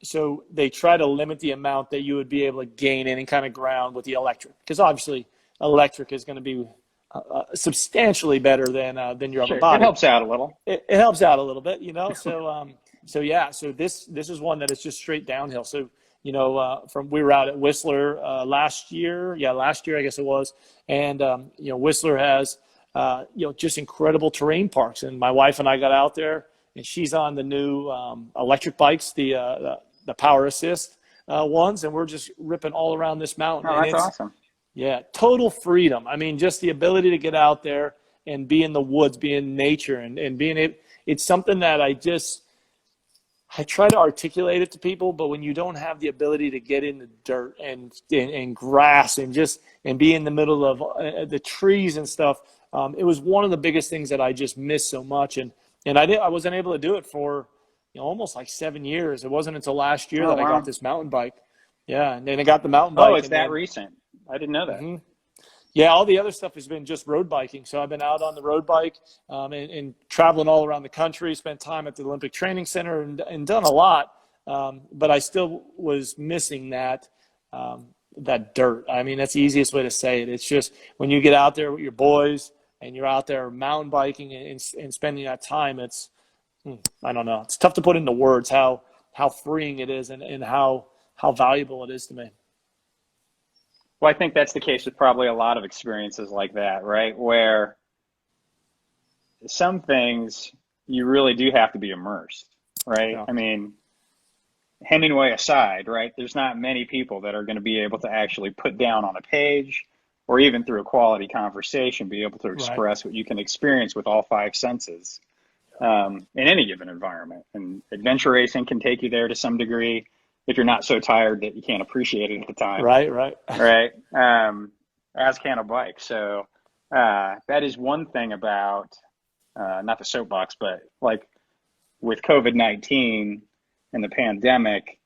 So they try to limit the amount that you would be able to gain any kind of ground with the electric, because obviously electric is going to be substantially better than your other body. It helps out a little. It helps out a little bit, So this is one that is just straight downhill. So we were out at Whistler last year. Yeah, last year I guess it was, and Whistler has just incredible terrain parks, and my wife and I got out there, and she's on the new electric bikes, the power assist ones, and we're just ripping all around this mountain. Oh, that's awesome. Yeah, total freedom. I mean, just the ability to get out there and be in the woods, be in nature, and being it. It's something that I try to articulate it to people, but when you don't have the ability to get in the dirt and grass and be in the middle of the trees and stuff, it was one of the biggest things that I just missed so much. And I wasn't able to do it for almost 7 years. It wasn't until last year that I got this mountain bike. Yeah, and then I got the mountain bike. Oh, it's that recent. I didn't know that. Mm-hmm. Yeah, all the other stuff has been just road biking. So I've been out on the road bike and traveling all around the country, spent time at the Olympic Training Center and done a lot. But I still was missing that dirt. I mean, that's the easiest way to say it. It's just when you get out there with your boys and you're out there mountain biking and spending that time, it's, I don't know. It's tough to put into words how freeing it is and how valuable it is to me. Well, I think that's the case with probably a lot of experiences like that, right? Where some things you really do have to be immersed, right? Yeah. I mean, Hemingway aside, right? There's not many people that are going to be able to actually put down on a page or even through a quality conversation, be able to express what you can experience with all five senses in any given environment. And adventure racing can take you there to some degree, if you're not so tired that you can't appreciate it at the time. Right. As can a bike. So that is one thing about, not the soapbox, but with COVID-19 and the pandemic,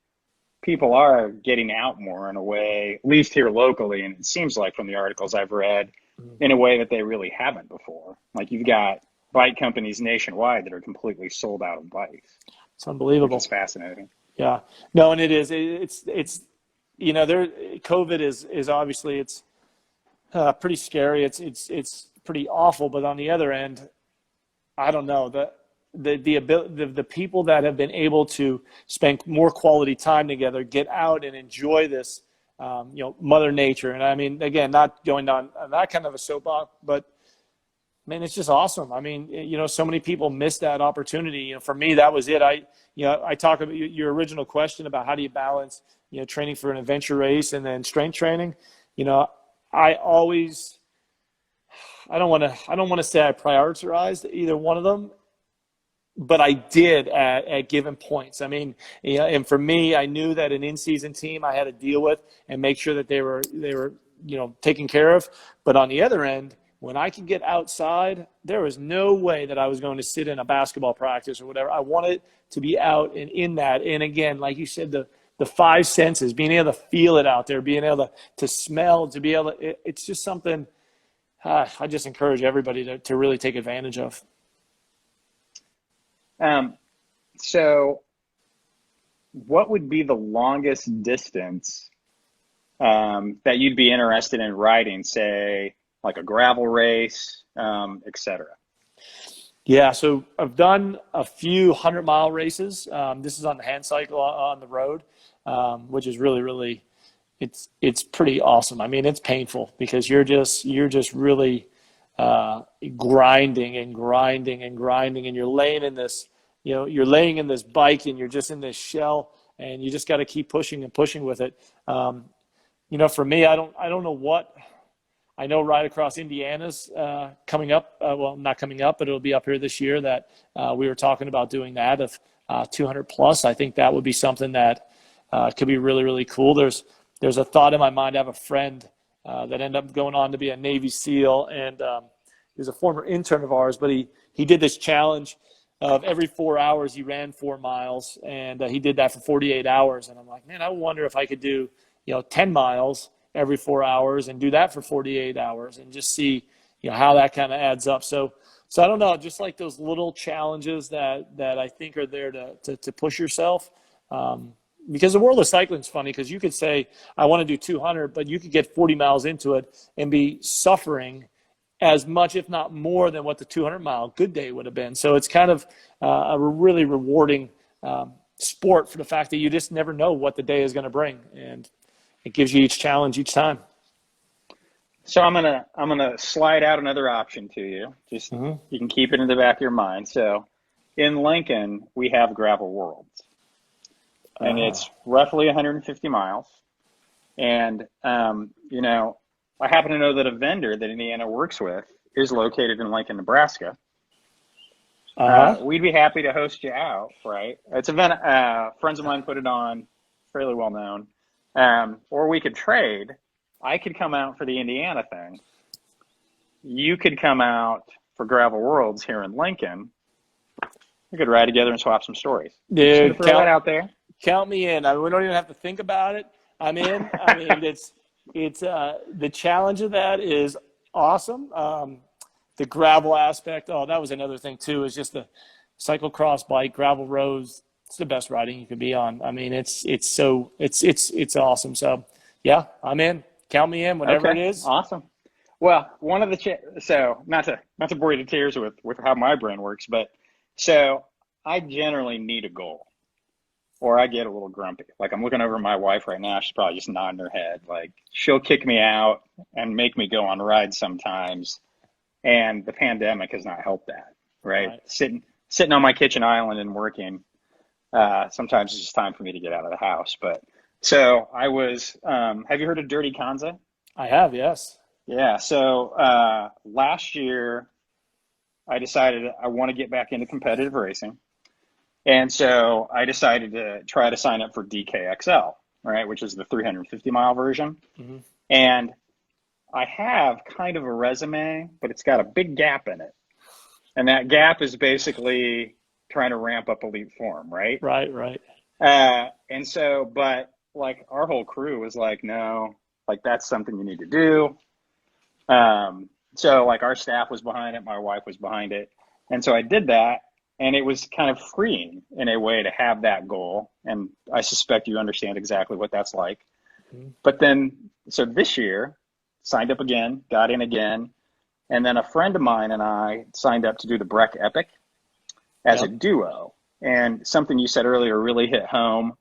people are getting out more in a way, at least here locally, and it seems like from the articles I've read, in a way that they really haven't before. You've got bike companies nationwide that are completely sold out of bikes. It's unbelievable. It's fascinating. Yeah, no, and it is. It's COVID is obviously it's pretty scary. It's pretty awful. But on the other end, I don't know, the people that have been able to spend more quality time together, get out and enjoy this, Mother Nature. And I mean, again, not going on that kind of a soapbox, but man, it's just awesome. I mean, so many people miss that opportunity. For me, that was it. I talk about your original question about how do you balance, training for an adventure race and then strength training. I don't want to say I prioritized either one of them, but I did at given points. I mean, and for me, I knew that an in-season team I had to deal with and make sure that they were taken care of. But on the other end, when I could get outside, there was no way that I was going to sit in a basketball practice or whatever. I wanted to be out and in that. And again, like you said, the five senses, being able to feel it out there, being able to smell, to be able to, it's just something I just encourage everybody to really take advantage of. So what would be the longest distance that you'd be interested in riding, say, like a gravel race, et cetera? Yeah, so I've done a few 100-mile races. This is on the hand cycle on the road, which is really, really, it's pretty awesome. I mean, it's painful because you're just really grinding and grinding and grinding, and you're laying in this, you're laying in this bike, and you're just in this shell, and you just got to keep pushing and pushing with it. For me, I don't know what. I know right across Indiana's coming up. Well, not coming up, but it'll be up here this year. That we were talking about doing that of 200 plus. I think that would be something that could be really, really cool. There's a thought in my mind. I have a friend that ended up going on to be a Navy SEAL, and he was a former intern of ours. But he did this challenge of every 4 hours he ran 4 miles, and he did that for 48 hours. And I'm like, man, I wonder if I could do 10 miles every 4 hours and do that for 48 hours and just see, how that kind of adds up. So I don't know, just like those little challenges that I think are there to push yourself. Because the world of cycling is funny because you could say, I want to do 200, but you could get 40 miles into it and be suffering as much, if not more, than what the 200-mile good day would have been. So it's kind of a really rewarding sport for the fact that you just never know what the day is going to bring. And it gives you each challenge each time. So I'm gonna slide out another option to you. Just You can keep it in the back of your mind. So in Lincoln, we have Gravel Worlds, and it's roughly 150 miles. And I happen to know that a vendor that Indiana works with is located in Lincoln, Nebraska. We'd be happy to host you out, right? It's an event, friends of mine put it on, fairly well known. Or we could trade. I could come out for the Indiana thing. You could come out for Gravel Worlds here in Lincoln. We could ride together and swap some stories. Dude, throw that out there. Count me in. We don't even have to think about it. I'm in. I mean, it's the challenge of that is awesome. The gravel aspect. Oh, that was another thing too. Is just the cyclocross bike, gravel roads. It's the best riding you could be on. I mean, it's awesome. So yeah, I'm in. Count me in, whatever it is. Awesome. Well, one of the so not to bore you to tears with how my brain works, but so I generally need a goal, or I get a little grumpy. Like I'm looking over at my wife right now. She's probably just nodding her head. Like she'll kick me out and make me go on rides sometimes, and the pandemic has not helped that. Right? Sitting on my kitchen island and working. Sometimes it's just time for me to get out of the house. But so I was, have you heard of Dirty Kanza? I have, yes. Yeah. So last year I decided I want to get back into competitive racing. And so I decided to try to sign up for DKXL, right, which is the 350-mile version. Mm-hmm. And I have kind of a resume, but it's got a big gap in it. And that gap is basically trying to ramp up EliteForm, right? Right. And so, but like our whole crew was like, no, like that's something you need to do. So like our staff was behind it, my wife was behind it. And so I did that, and it was kind of freeing in a way to have that goal. And I suspect you understand exactly what that's like. Mm-hmm. But then, so this year, signed up again, got in again. And then a friend of mine and I signed up to do the Breck Epic as a duo. And something you said earlier really hit home.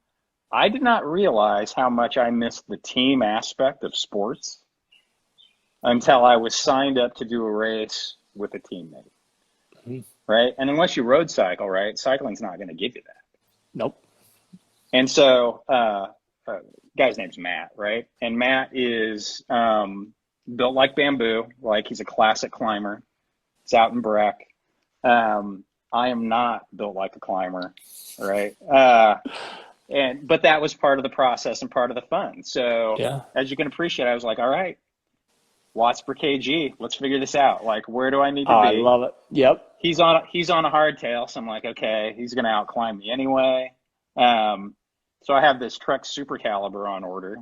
I did not realize how much I missed the team aspect of sports until I was signed up to do a race with a teammate. Mm-hmm. Right? And unless you road cycle, right, cycling's not going to give you that. Nope. And so, guy's name's Matt, right? And Matt is built like bamboo, like he's a classic climber. It's out in Breck. I am not built like a climber, right? But that was part of the process and part of the fun. So as you can appreciate, I was like, all right, watts per kg, let's figure this out. Like, where do I need to be? I love it. Yep. He's on a hardtail, so I'm like, okay, he's going to outclimb me anyway. So I have this Trek Super Caliber on order,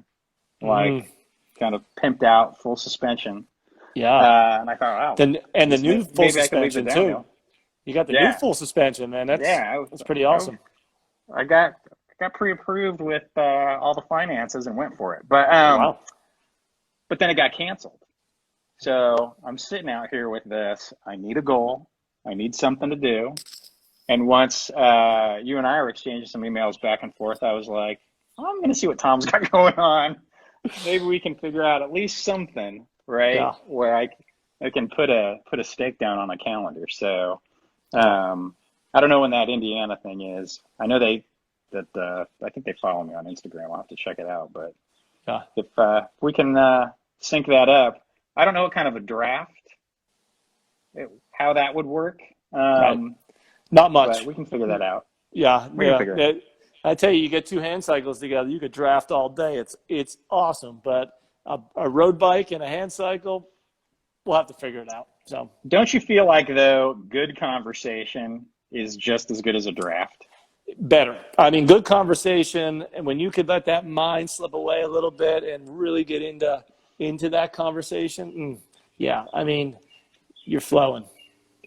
like kind of pimped out, full suspension. Yeah. And I thought, wow. And the new full suspension too. You got the new full suspension, man. That's pretty awesome. I got pre-approved with all the finances and went for it. But but then it got canceled. So I'm sitting out here with this. I need a goal. I need something to do. And once you and I were exchanging some emails back and forth, I was like, I'm going to see what Tom's got going on. Maybe we can figure out at least something, right? Yeah. Where I can put a stake down on a calendar. So Yeah. I don't know when that Indiana thing is. I know I think they follow me on Instagram. I'll have to check it out. But Yeah. if we can sync that up, I don't know what kind of a draft, how that would work. Right. Not But much. we can figure that out. Yeah. We can Yeah. figure it out. I tell you get two hand cycles together, you could draft all day. It's awesome. But a road bike and a hand cycle, we'll have to figure it out. So Don't you feel like, though, good conversation is just as good as a draft? better. I mean, good conversation, and when you could let that mind slip away a little bit and really get into that conversation, yeah. I mean, you're flowing.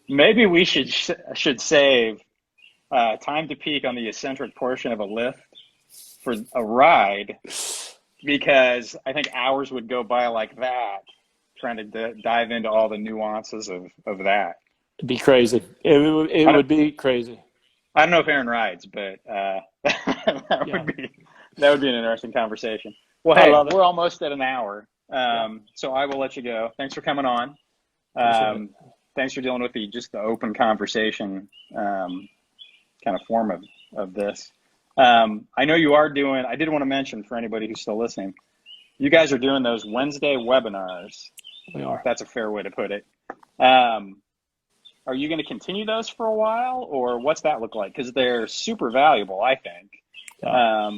Maybe we should save time to peak on the eccentric portion of a lift for a ride, because I think hours would go by like that, trying to dive into all the nuances of that. It'd be crazy. It I don't, would be crazy. I don't know if Aaron rides, but that Yeah, would be an interesting conversation. Well, I hey, love it. we're almost at an hour, Yeah, so I will let you go. Thanks for coming on. appreciate it. Thanks for dealing with the open conversation kind of form of this. I know you are doing. I did want to mention for anybody who's still listening, you guys are doing those Wednesday webinars. We If are. that's a fair way to put it. Are you going to continue those for a while, or what's that look like? Because they're super valuable, I think. Yeah.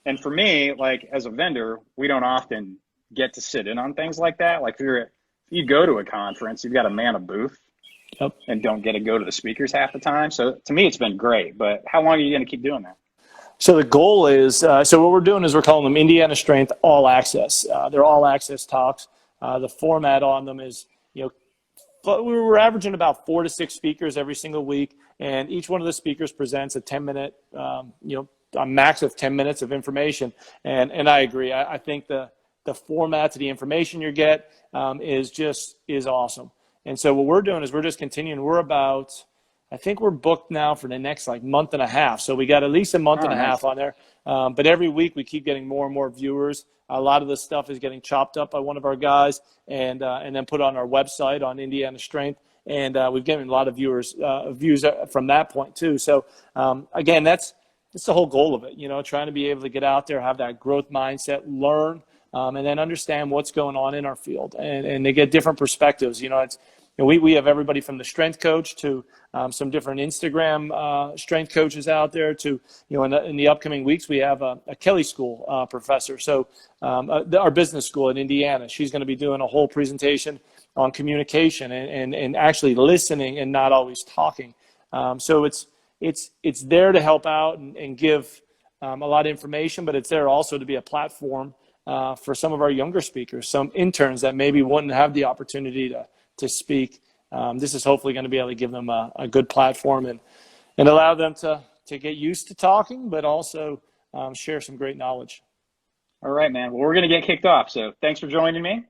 And for me, like as a vendor, we don't often get to sit in on things like that. Like if you go to a conference, you've got to man a booth Yep. and don't get to go to the speakers half the time. So to me, it's been great. But how long are you going to keep doing that? So the goal is, so what we're doing is we're calling them Indiana Strength All Access. They're all access talks. The format on them is, but we were averaging about 4 to 6 speakers every single week, and each one of the speakers presents a 10-minute, a max of 10 minutes of information. And I agree. I think the format to the information you get is awesome. And so what we're doing is we're just continuing. I think we're booked now for the next month and a half. So we got at least a month Oh, and a nice. half on there. But every week we keep getting more and more viewers. A lot of this stuff is getting chopped up by one of our guys and then put on our website on Indiana Strength. And we've given a lot of views from that point too. So again, that's the whole goal of it, trying to be able to get out there, have that growth mindset, learn, and then understand what's going on in our field and they get different perspectives. We have everybody from the strength coach to some different Instagram strength coaches out there to, in the upcoming weeks, we have a Kelly School professor. So our business school in Indiana, she's going to be doing a whole presentation on communication and actually listening and not always talking. So it's there to help out and give a lot of information, but it's there also to be a platform for some of our younger speakers, some interns that maybe wouldn't have the opportunity to speak. This is hopefully going to be able to give them a good platform and allow them to get used to talking, but also share some great knowledge. All right, man. Well, we're going to get kicked off. So thanks for joining me.